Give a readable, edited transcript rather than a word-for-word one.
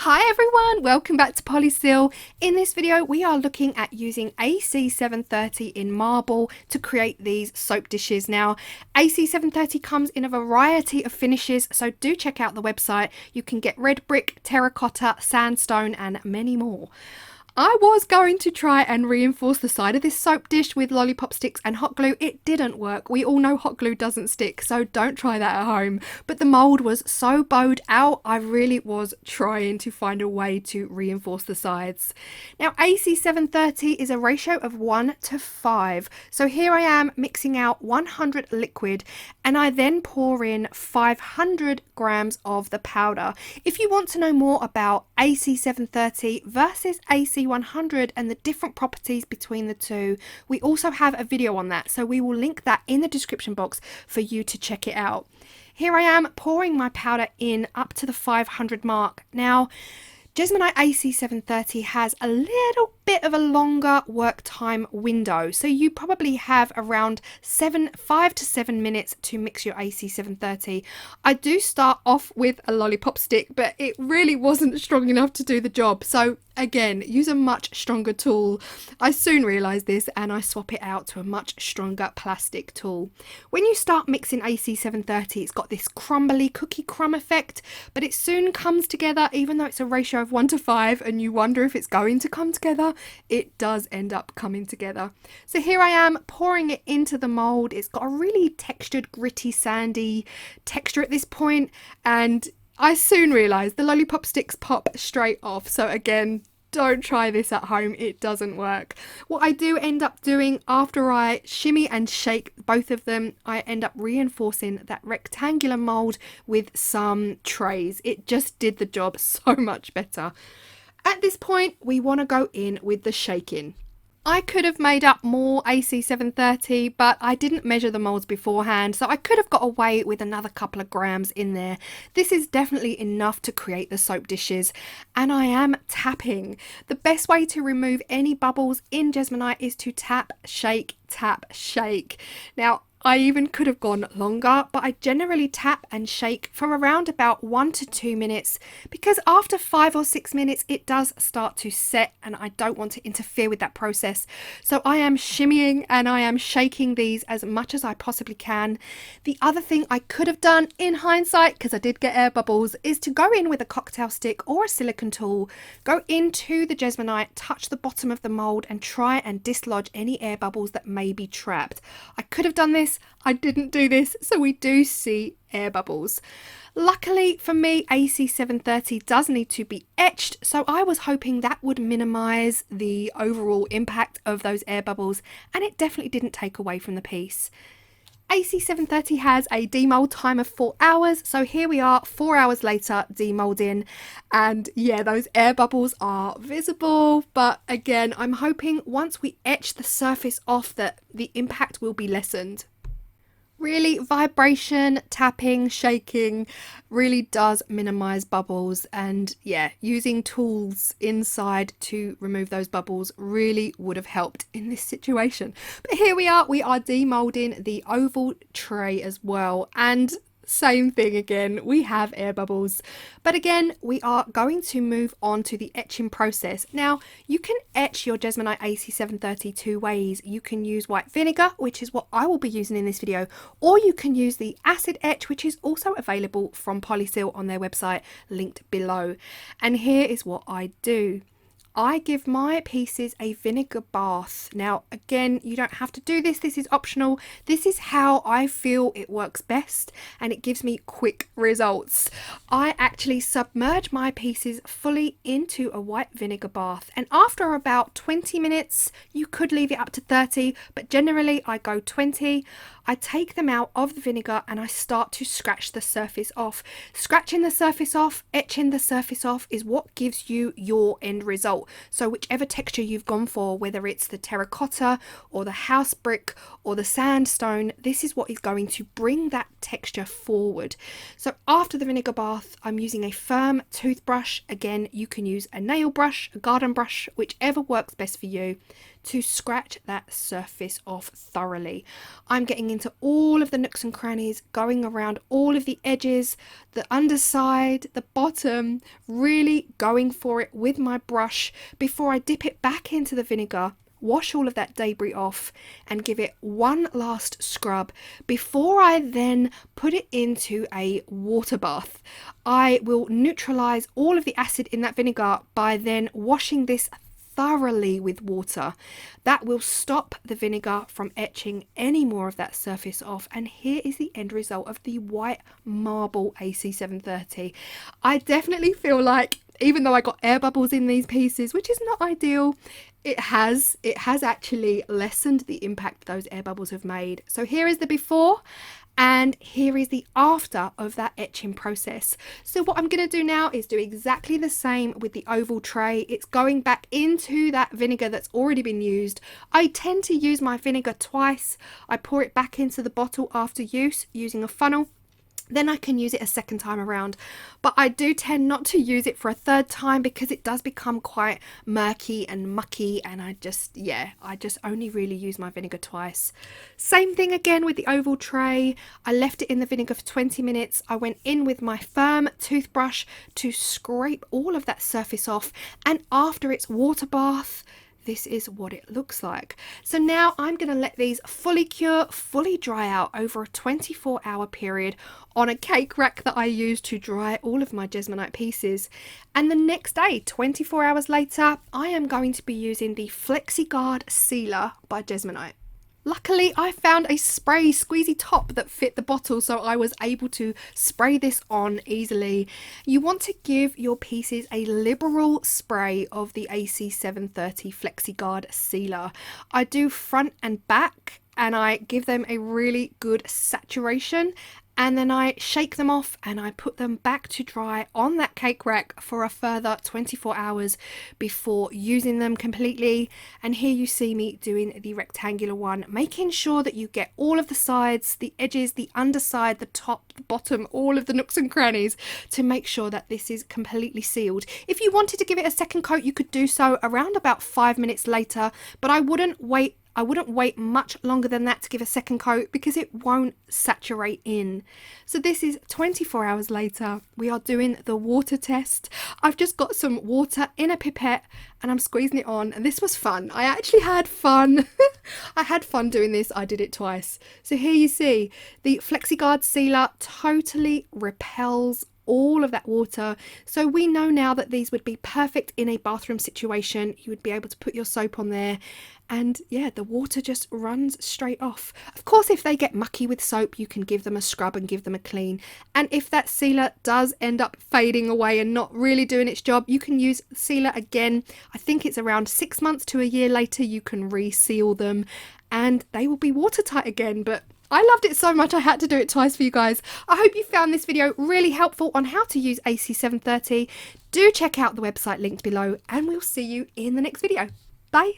Hi everyone, welcome back to Polysil. In this video we are looking at using AC730 in marble to create these soap dishes. Now AC730 comes in a variety of finishes, so do check out the website. You can get red brick, terracotta, sandstone and many more. I was going to try and reinforce the side of this soap dish with lollipop sticks and hot glue. It didn't work. We all know hot glue doesn't stick, so don't try that at home. But the mould was so bowed out, I really was trying to find a way to reinforce the sides. Now AC730 is a ratio of 1:5. So here I am mixing out 100 liquid and I then pour in 500 grams of the powder. If you want to know more about AC730 versus AC100 and the different properties between the two, we also have a video on that, so we will link that in the description box for you to check it out. Here I am pouring my powder in up to the 500 mark. Now Jesmonite AC730 has a little bit of a longer work time window, so you probably have around 5 to 7 minutes to mix your AC730. I do start off with a lollipop stick, but it really wasn't strong enough to do the job, so again, use a much stronger tool. I soon realised this and I swap it out to a much stronger plastic tool. When you start mixing AC730, it's got this crumbly cookie crumb effect, but it soon comes together. Even though it's a ratio of 1:5 and you wonder if it's going to come together, it does end up coming together. So here I am pouring it into the mould. It's got a really textured, gritty, sandy texture at this point, and I soon realised the lollipop sticks pop straight off. So again, don't try this at home, it doesn't work. What I do end up doing after I shimmy and shake both of them, I end up reinforcing that rectangular mould with some trays. It just did the job so much better. At this point, we want to go in with the shaking. I could have made up more AC730, but I didn't measure the moulds beforehand, so I could have got away with another couple of grams in there. This is definitely enough to create the soap dishes, and I am tapping. The best way to remove any bubbles in Jesmonite is to tap, shake, tap, shake. Now, I even could have gone longer, but I generally tap and shake for around about 1 to 2 minutes, because after 5 or 6 minutes it does start to set and I don't want to interfere with that process. So I am shimmying and I am shaking these as much as I possibly can. The other thing I could have done in hindsight, because I did get air bubbles, is to go in with a cocktail stick or a silicone tool, go into the Jesmonite, touch the bottom of the mould and try and dislodge any air bubbles that may be trapped. I could have done this. I didn't do this, so we do see air bubbles. Luckily for me, AC730 does need to be etched, so I was hoping that would minimise the overall impact of those air bubbles, and it definitely didn't take away from the piece. AC730 has a demold time of 4 hours, so here we are 4 hours later demolding, and yeah, those air bubbles are visible, but again, I'm hoping once we etch the surface off that the impact will be lessened. Really, vibration, tapping, shaking really does minimize bubbles, and yeah, using tools inside to remove those bubbles really would have helped in this situation. But here we are demolding the oval tray as well, and same thing again, we have air bubbles, but again we are going to move on to the etching process. Now you can etch your Jesmonite AC730 two ways. You can use white vinegar, which is what I will be using in this video, or you can use the acid etch, which is also available from Polysil on their website, linked below. And here is what I do. I give my pieces a vinegar bath. Now, again, you don't have to do this. This is optional. This is how I feel it works best, and it gives me quick results. I actually submerge my pieces fully into a white vinegar bath, and after about 20 minutes, you could leave it up to 30, but generally I go 20. I take them out of the vinegar and I start to scratch the surface off. Scratching the surface off, etching the surface off is what gives you your end result. So whichever texture you've gone for, whether it's the terracotta or the house brick or the sandstone, this is what is going to bring that texture forward. So after the vinegar bath, I'm using a firm toothbrush. Again, you can use a nail brush, a garden brush, whichever works best for you, to scratch that surface off thoroughly. I'm getting into all of the nooks and crannies, going around all of the edges, the underside, the bottom, really going for it with my brush before I dip it back into the vinegar, wash all of that debris off and give it one last scrub before I then put it into a water bath. I will neutralize all of the acid in that vinegar by then washing this thoroughly with water. That will stop the vinegar from etching any more of that surface off, and here is the end result of the white marble AC730. I definitely feel like, even though I got air bubbles in these pieces, which is not ideal, it has actually lessened the impact those air bubbles have made. So here is the before and here is the after of that etching process. So what I'm going to do now is do exactly the same with the oval tray. It's going back into that vinegar that's already been used. I tend to use my vinegar twice. I pour it back into the bottle after use using a funnel. Then I can use it a second time around, but I do tend not to use it for a third time because it does become quite murky and mucky, and I just only really use my vinegar twice. Same thing again with the oval tray. I left it in the vinegar for 20 minutes. I went in with my firm toothbrush to scrape all of that surface off, and after its water bath, this is what it looks like. So now I'm going to let these fully cure, fully dry out over a 24-hour period on a cake rack that I use to dry all of my Jesmonite pieces. And the next day, 24 hours later, I am going to be using the FlexiGuard Sealer by Jesmonite. Luckily, I found a spray squeezy top that fit the bottle, so I was able to spray this on easily. You want to give your pieces a liberal spray of the AC730 FlexiGuard Sealer. I do front and back, and I give them a really good saturation, and then I shake them off and I put them back to dry on that cake rack for a further 24 hours before using them completely. And here you see me doing the rectangular one, making sure that you get all of the sides, the edges, the underside, the top, the bottom, all of the nooks and crannies to make sure that this is completely sealed. If you wanted to give it a second coat, you could do so around about 5 minutes later, but I wouldn't wait much longer than that to give a second coat because it won't saturate in. So this is 24 hours later. We are doing the water test. I've just got some water in a pipette and I'm squeezing it on, and this was fun. I actually had fun. I had fun doing this. I did it twice. So here you see the FlexiGuard Sealer totally repels all of that water. So we know now that these would be perfect in a bathroom situation. You would be able to put your soap on there and yeah, the water just runs straight off. Of course, if they get mucky with soap, you can give them a scrub and give them a clean. And if that sealer does end up fading away and not really doing its job, you can use sealer again. I think it's around 6 months to a year later, you can reseal them and they will be watertight again. But I loved it so much I had to do it twice for you guys. I hope you found this video really helpful on how to use AC730. Do check out the website linked below and we'll see you in the next video. Bye.